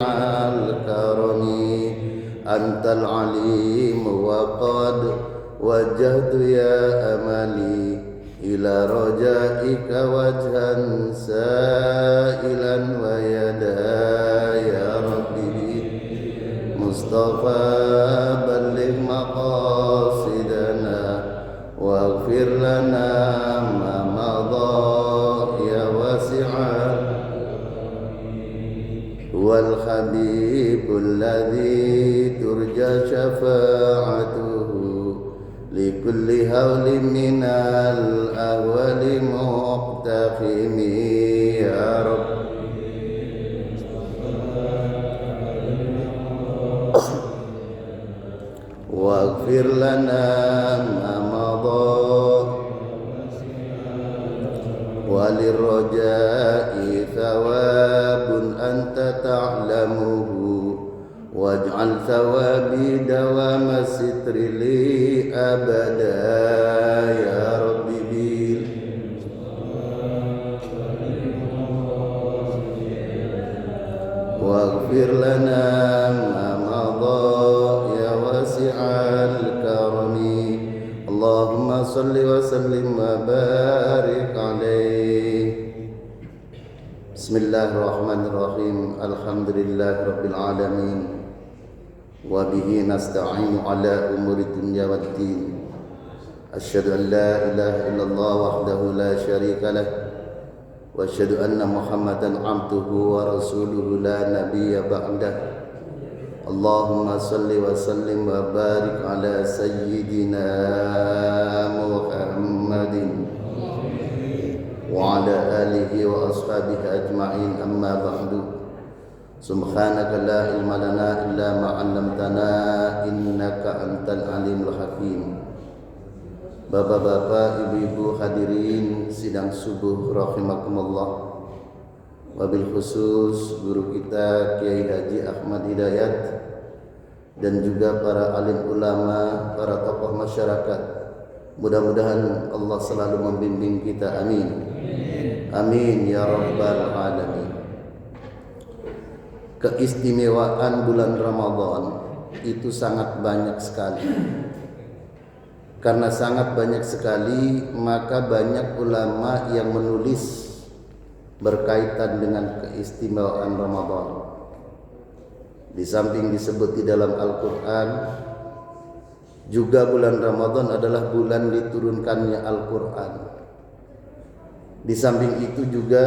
الكرم أنت العليم وقد وجهت يا أملي إلى رجائك وجها سائلا ويدا يا ربي مصطفى بلغ مقاصدنا واغفر لنا ما مضى يا واسع والحبيب الذي ترجى شفاعته لكل هول من الأهوال مقتحم يا رب واغفر لنا ما مضى وللرجاء ثواب أنت تعلمه واجعل ثوابي دوام الستر لي أبدا يا رب بيل واغفر لنا ما مضى يا واسع الكرم اللهم صل وسلم وبارك عليه. Bismillahirrahmanirrahim. Alhamdulillah rabbil alamin. Wa bihi nasta'inu ala umuri dunya waddin. Asyhadu an la ilaha illallah wahdahu la syarika lah. Wa asyhadu anna Muhammadan abduhu wa rasuluhu la nabiyya ba'dah. Allahumma salli wa sallim wa barik ala sayyidina Muhammadin wa ala alihi wa ashabihi ajma'in amma ba'du. Subhanaka la ilma lana illa ma 'allamtana innaka antal alimul hakim. Bapak-bapak, ibu-ibu hadirin sidang subuh rahimakumullah. Wabil khusus guru kita Kiai Haji Ahmad Hidayat dan juga para alim ulama, para tokoh masyarakat. Mudah-mudahan Allah selalu membimbing kita. Amin. Amin ya rabbal alamin. Keistimewaan bulan Ramadan itu sangat banyak sekali. Karena sangat banyak sekali, maka banyak ulama yang menulis berkaitan dengan keistimewaan Ramadan. Di samping disebut di dalam Al-Quran, juga bulan Ramadan adalah bulan diturunkannya Al-Quran. Di samping itu juga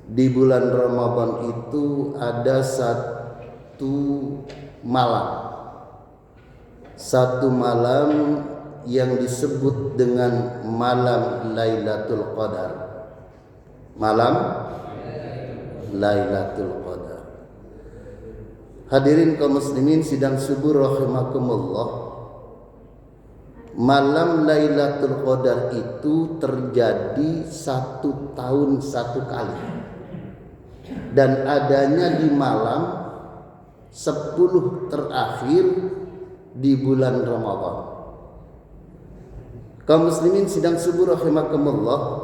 di bulan Ramadan itu ada satu malam yang disebut dengan malam Lailatul Qadar. Malam Lailatul Qadar. Hadirin kaum muslimin sidang subuh rahimakumullah. Malam Lailatul Qadar itu terjadi 1 tahun 1 kali. Dan adanya di malam 10 terakhir di bulan Ramadan. Kaum muslimin sidang subuh rahimakumullah.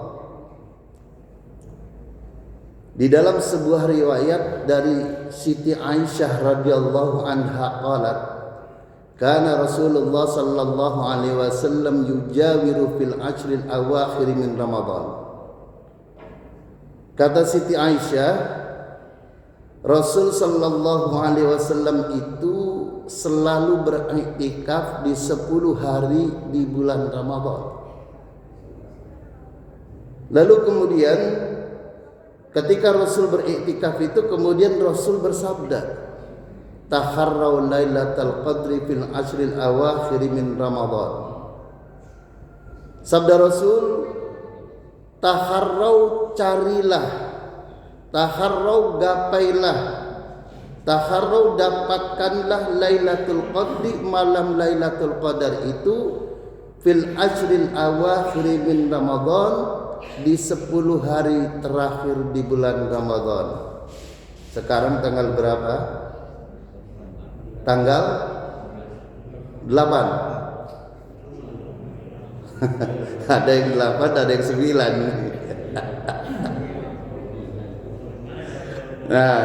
Di dalam sebuah riwayat dari Siti Aisyah radhiyallahu anha qalat, kana Rasulullah sallallahu alaihi wasallam yujawiru fil ashril awakhir min Ramadan. Kata Siti Aisyah, Rasul sallallahu alaihi wasallam itu selalu beriktikaf di 10 hari di bulan Ramadan. Lalu kemudian ketika Rasul beriktikaf itu, kemudian Rasul bersabda, taharrau lailatal qadri fil ashril awakhir min Ramadan. Sabda Rasul, taharrau carilah, taharrau gapailah, taharrau dapatkanlah Lailatul Qadri, malam Lailatul Qadar itu fil ashril awakhir min Ramadan, di 10 hari terakhir di bulan Ramadan. Sekarang tanggal berapa? Tanggal 8. Ada yang 8, ada yang 9. Nah,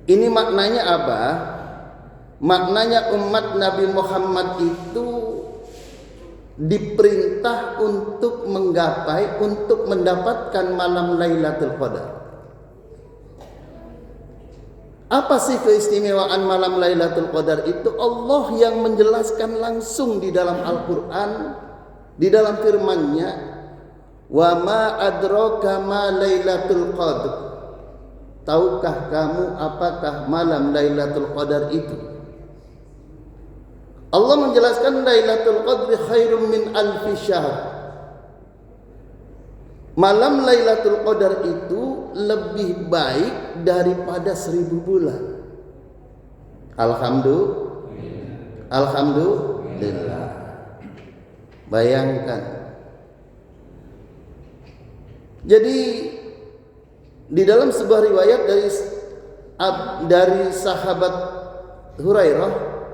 ini maknanya apa? Maknanya umat Nabi Muhammad itu diperintah untuk menggapai, untuk mendapatkan malam Lailatul Qadar. Apa sih keistimewaan malam Lailatul Qadar itu? Allah yang menjelaskan langsung di dalam Al-Quran, di dalam firman-Nya, wa ma adraka ma Lailatul Qadar. Tahukah kamu apakah malam Lailatul Qadar itu? Allah menjelaskan Lailatul Qadri khairum min alfi syahr. Malam Lailatul Qadar itu lebih baik daripada 1000 bulan. Alhamdulillah. Bayangkan. Jadi di dalam sebuah riwayat dari sahabat Hurairah,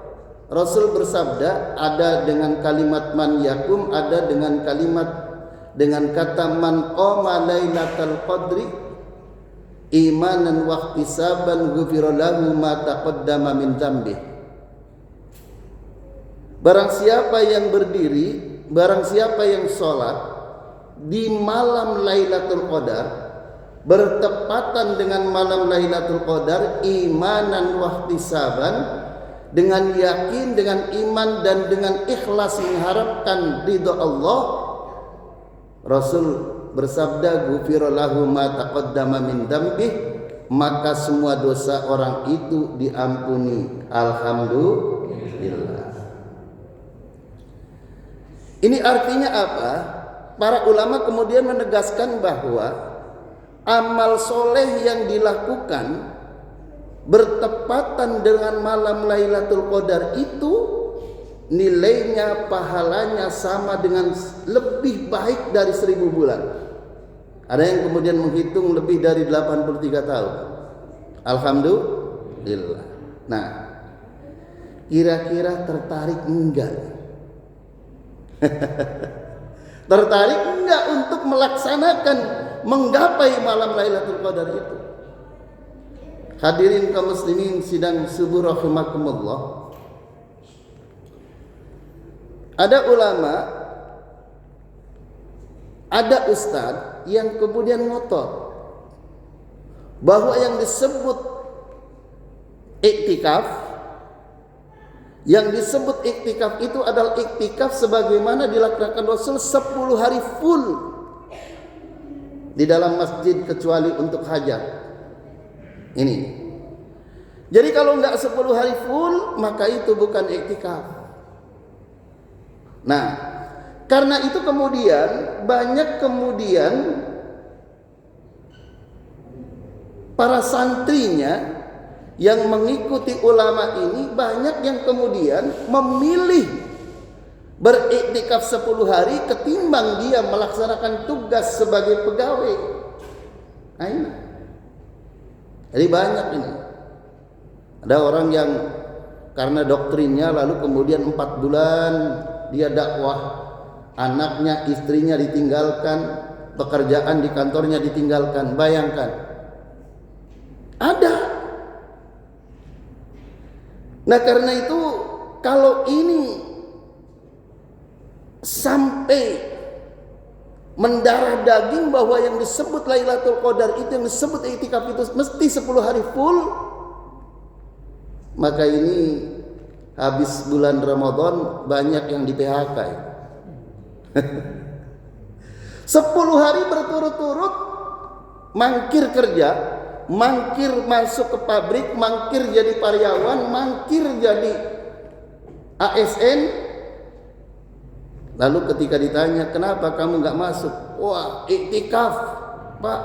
Rasul bersabda, ada dengan kalimat man yakum, ada dengan kata man qama lailatal qadri imanan wa ihtisaban ghufira lahu ma taqaddama min dzambi. Barang siapa yang berdiri, barang siapa yang sholat di malam Lailatul Qadar, bertepatan dengan malam Lailatul Qadar, imanan wa ihtisaban, dengan yakin, dengan iman dan dengan ikhlas mengharapkan ridha Allah, Rasul bersabda, ghufira lahu ma taqaddama min dzambih, maka semua dosa orang itu diampuni. Alhamdulillah. Ini artinya apa? Para ulama kemudian menegaskan bahwa amal soleh yang dilakukan bertepatan dengan malam Lailatul Qadar itu nilainya, pahalanya sama dengan lebih baik dari 1000 bulan. Ada yang kemudian menghitung lebih dari 83 tahun. Alhamdulillah. Nah, kira-kira tertarik enggak? Tertarik enggak untuk melaksanakan, menggapai malam Lailatul Qadar itu? Hadirin kaum muslimin sidang subuh rahimakumullah. Ada ulama, ada ustadz yang kemudian ngotot bahwa yang disebut iktikaf, yang disebut iktikaf itu adalah iktikaf sebagaimana dilakukan Rasul 10 hari full di dalam masjid kecuali untuk hajat. Ini. Jadi kalau enggak 10 hari full, maka itu bukan iktikaf. Nah, karena itu kemudian banyak para santrinya yang mengikuti ulama ini, banyak yang kemudian memilih beriktikaf 10 hari ketimbang dia melaksanakan tugas sebagai pegawai. Nah, jadi banyak ini. Ada orang yang karena doktrinnya lalu kemudian 4 bulan dia dakwah, anaknya, istrinya ditinggalkan, pekerjaan di kantornya ditinggalkan. Bayangkan. Ada. Nah, karena itu kalau ini sampai mendarah daging bahwa yang disebut Lailatul Qadar itu, yang disebut iktikaf itu mesti 10 hari full, maka ini habis bulan Ramadan banyak yang di PHK. 10 hari berturut-turut mangkir kerja, mangkir masuk ke pabrik, mangkir jadi karyawan, mangkir jadi ASN. Lalu ketika ditanya, kenapa kamu nggak masuk? Wah, iktikaf, Pak.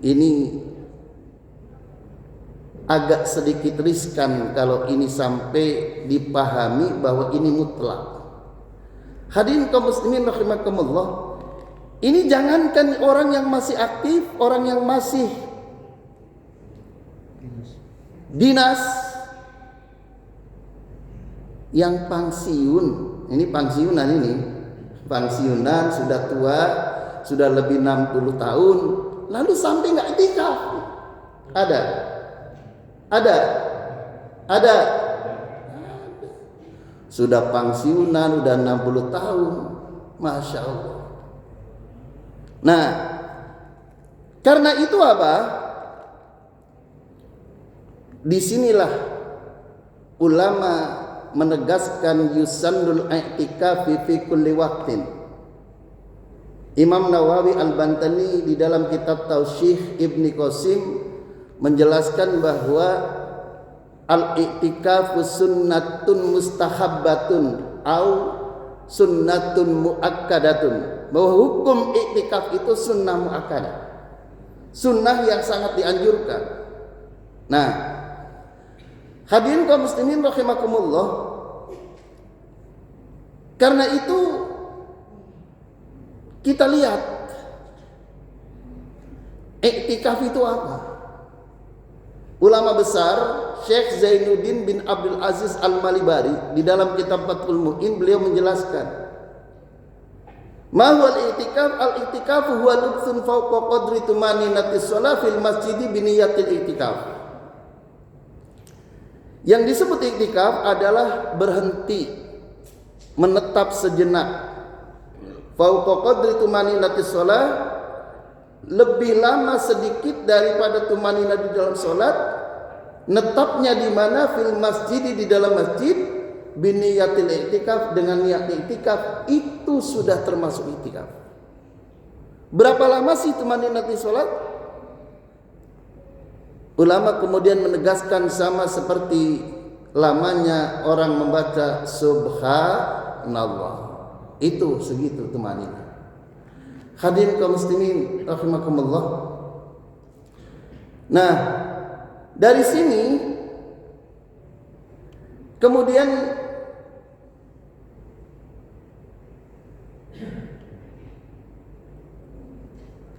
Ini agak sedikit riskan kalau ini sampai dipahami bahwa ini mutlak. Hadirin kaum muslimin rahimakumullah. Ini jangankan orang yang masih aktif, orang yang masih dinas, yang pensiun, ini pensiunan sudah tua, sudah lebih 60 tahun, lalu sampai nggak iktikaf? Ada. Sudah pensiunan, udah 60 tahun, Masya Allah. Nah, karena itu apa? Disinilah ulama menegaskan yusannul i'tikafi fi kulli waqtin. Imam Nawawi Al-Bantani di dalam kitab Tausyih Ibni Qasim menjelaskan bahwa al-i'tikafu sunnatun mustahabbatun au sunnatun muakkadatun, bahwa hukum i'tikaf itu sunnah muakkadah, sunnah yang sangat dianjurkan. Nah, hadirin kaum muslimin rahimakumullah, karena itu kita lihat i'tikaf itu apa. Ulama besar Syekh Zainuddin bin Abdul Aziz Al-Malibari di dalam kitab Fathul Mu'in, beliau menjelaskan, ma huwal i'tikaf? Al-i'tikafu huwa lubthun fawqa qadri tumaninatis shalah fil masjidi bi niyatil i'tikaf. Yang disebut i'tikaf adalah berhenti, menetap sejenak, fawqa qadri tumaninatis shalah, lebih lama sedikit daripada tumanina di dalam sholat, netapnya di mana? Fil masjid, di dalam masjid, biniyatil i'tikaf, dengan niat i'tikaf, itu sudah termasuk i'tikaf. Berapa lama sih tumanina di sholat? Ulama kemudian menegaskan sama seperti lamanya orang membaca subhanallah, itu segitu tumanina. Hadirin kaum muslimin rahimakumullah. Nah, dari sini kemudian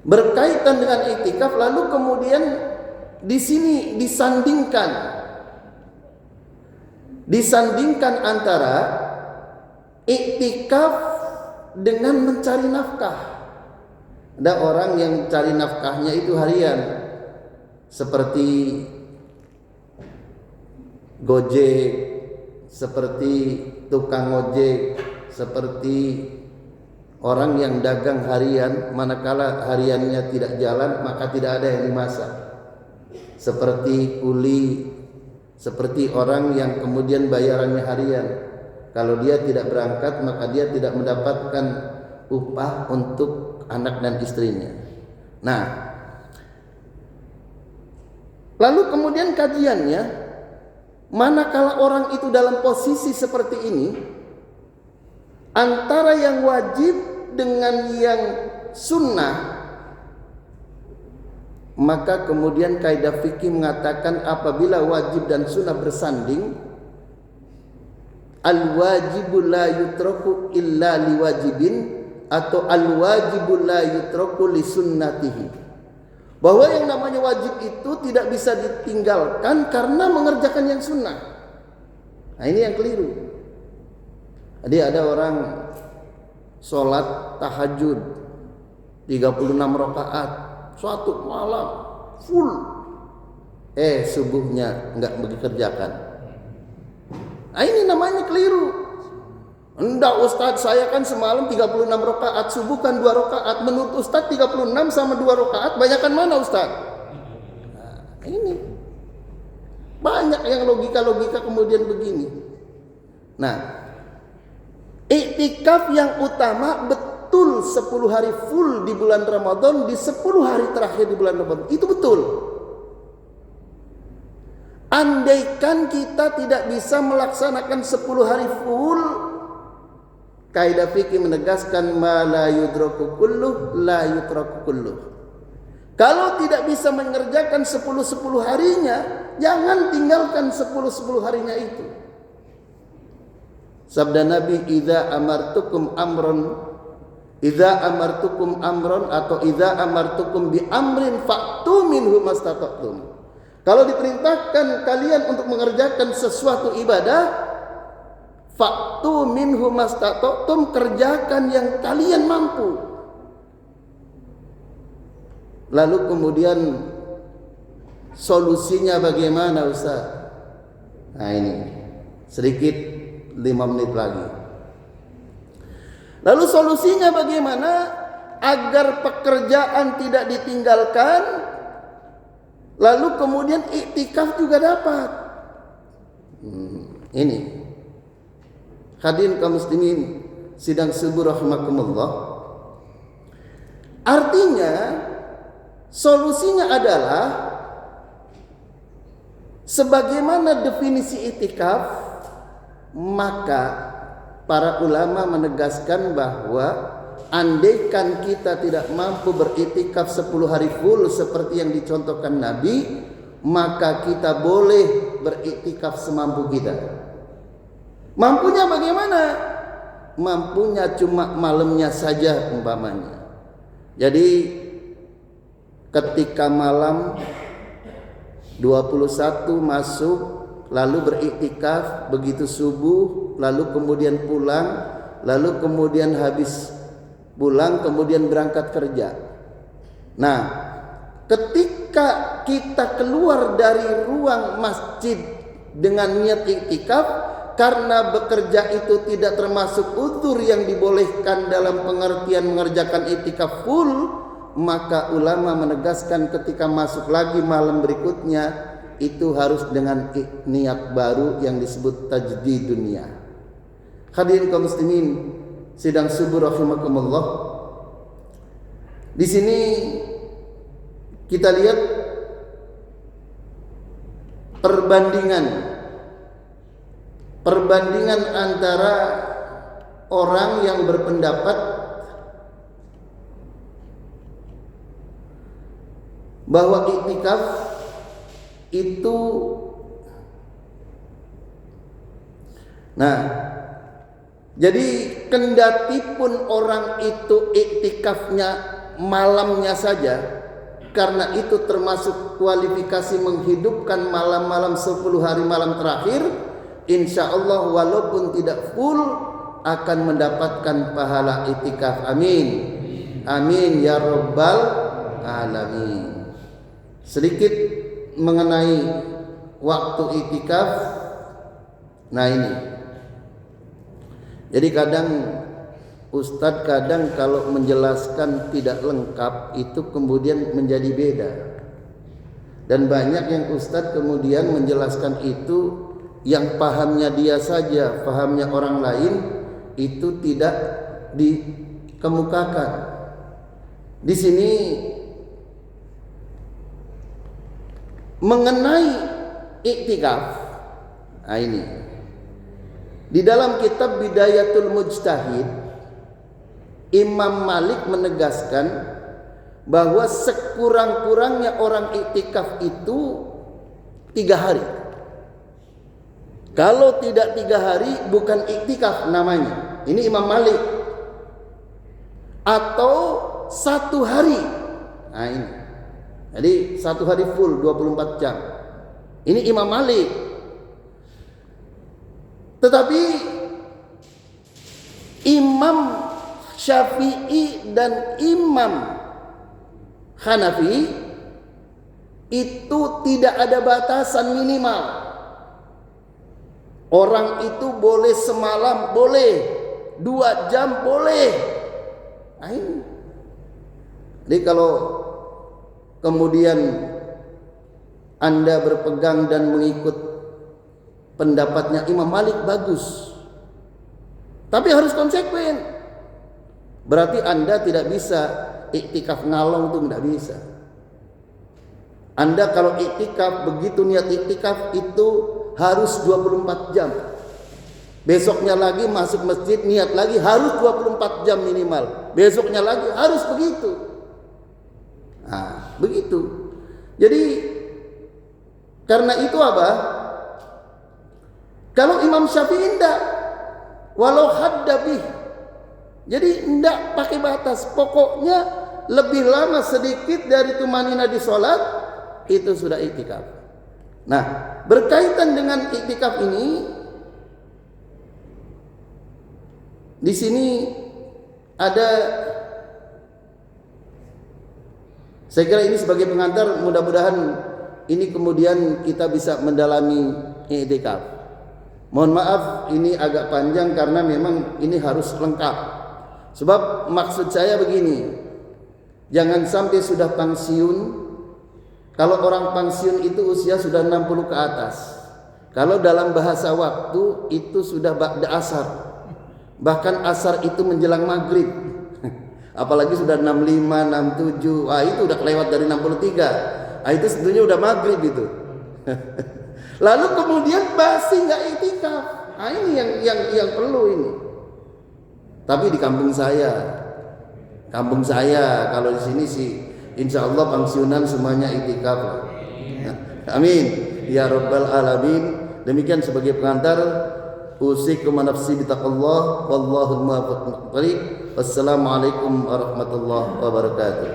berkaitan dengan i'tikaf, lalu kemudian di sini disandingkan antara i'tikaf dengan mencari nafkah. Ada orang yang cari nafkahnya itu harian, seperti Gojek, seperti tukang ojek, seperti orang yang dagang harian, manakala hariannya tidak jalan maka tidak ada yang dimasak, seperti kuli, seperti orang yang kemudian bayarannya harian. Kalau dia tidak berangkat maka dia tidak mendapatkan upah untuk anak dan istrinya. Nah, lalu kemudian kajiannya, manakala orang itu dalam posisi seperti ini, antara yang wajib dengan yang sunnah, maka kemudian kaidah fikih mengatakan apabila wajib dan sunnah bersanding, al-wajibu la yutraku illa liwajibin, atau al-wajibu la yutraku li sunnatihi, bahwa yang namanya wajib itu tidak bisa ditinggalkan karena mengerjakan yang sunnah. Nah, ini yang keliru. Jadi ada orang sholat tahajud 36 rakaat suatu malam full, subuhnya enggak bekerjakan. Nah, ini namanya keliru. Enggak Ustadz, saya kan semalam 36 rakaat, subuh kan 2 rakaat. Menurut Ustadz 36 sama 2 rakaat, banyakan mana Ustadz? Nah, ini banyak yang logika-logika kemudian begini. Nah, i'tikaf yang utama betul 10 hari full di bulan Ramadan, di 10 hari terakhir di bulan Ramadan, itu betul. Andaikan kita tidak bisa melaksanakan 10 hari full, kaidah fikih menegaskan ma la yudraku kulluh la yutraku kulluh. Kalau tidak bisa mengerjakan 10 harinya, jangan tinggalkan 10 harinya itu. Sabda Nabi, idza amartukum amron atau idza amartukum bi amrin fa'tu minhu mastata'tum. Kalau diperintahkan kalian untuk mengerjakan sesuatu ibadah, fa'tu minhu mastata'tum, kerjakan yang kalian mampu. Lalu kemudian solusinya bagaimana Ustaz? Nah ini sedikit 5 menit lagi. Lalu solusinya bagaimana agar pekerjaan tidak ditinggalkan, lalu kemudian iktikaf juga dapat. Ini hadirin kaum muslimin sidang subuh rahimakumullah. Artinya solusinya adalah sebagaimana definisi iktikaf, maka para ulama menegaskan bahwa andaikan kita tidak mampu beriktikaf 10 hari full seperti yang dicontohkan Nabi, maka kita boleh beriktikaf semampu kita. Mampunya bagaimana? Mampunya cuma malamnya saja umpamanya. Jadi ketika malam 21 masuk lalu beriktikaf, begitu subuh lalu kemudian pulang, lalu kemudian habis pulang kemudian berangkat kerja. Nah, ketika kita keluar dari ruang masjid dengan niat iktikaf, karena bekerja itu tidak termasuk uzur yang dibolehkan dalam pengertian mengerjakan iktikaf full, maka ulama menegaskan ketika masuk lagi malam berikutnya itu harus dengan niat baru yang disebut tajdid dunia. Hadirin kaum muslimin sidang subuh rahimakumullah. Di sini kita lihat perbandingan antara orang yang berpendapat bahwa iktikaf itu, nah, jadi kendati pun orang itu iktikafnya malamnya saja, karena itu termasuk kualifikasi menghidupkan malam-malam 10 hari malam terakhir, insya Allah walaupun tidak full akan mendapatkan pahala iktikaf. Amin. Amin ya rabbal alamin. Sedikit mengenai waktu iktikaf. Nah ini, jadi kadang Ustadz kalau menjelaskan tidak lengkap itu kemudian menjadi beda. Dan banyak yang Ustadz kemudian menjelaskan itu yang pahamnya dia saja, pahamnya orang lain itu tidak dikemukakan. Di sini mengenai iktikaf. Nah ini di dalam kitab Bidayatul Mujtahid, Imam Malik menegaskan bahwa sekurang-kurangnya orang iktikaf itu 3 hari. Kalau tidak 3 hari bukan iktikaf namanya. Ini Imam Malik. Atau 1 hari. Nah ini. Jadi 1 hari full 24 jam. Ini Imam Malik. Tetapi Imam Syafi'i dan Imam Hanafi itu tidak ada batasan minimal. Orang itu boleh semalam, boleh 2 jam, boleh. Nah ini. Jadi kalau kemudian Anda berpegang dan mengikut pendapatnya Imam Malik, bagus. Tapi harus konsekuen. Berarti Anda tidak bisa iktikaf ngalong, itu tidak bisa. Anda kalau iktikaf, begitu niat iktikaf itu harus 24 jam. Besoknya lagi masuk masjid niat lagi harus 24 jam minimal. Besoknya lagi harus begitu. Nah, begitu. Jadi karena itu apa? Kalau Imam Syafi'i tidak, walau haddabih. Jadi tidak pakai batas. Pokoknya lebih lama sedikit dari tumanina di sholat itu sudah iktikaf. Nah, berkaitan dengan iktikaf ini, di sini ada Saya kira ini sebagai pengantar, mudah-mudahan ini kemudian kita bisa mendalami i'tikaf. Mohon maaf ini agak panjang karena memang ini harus lengkap. Sebab maksud saya begini, jangan sampai sudah pensiun. Kalau orang pensiun itu usia sudah 60 ke atas. Kalau dalam bahasa waktu itu sudah ba'da asar. Bahkan asar itu menjelang maghrib. Apalagi sudah 65, 67. Wah, itu udah kelewat dari 63. Itu sebetulnya udah maghrib itu. Lalu kemudian masih nggak i'tikaf. Ini yang perlu ini. Tapi di kampung saya kalau di sini sih insya Allah pensiunan semuanya i'tikaf. Amin ya rabbal alamin. Demikian sebagai pengantar, usikum wa nafsi bitaqwallah, wallahu muwaffiq. Wassalamualaikum warahmatullahi wabarakatuh.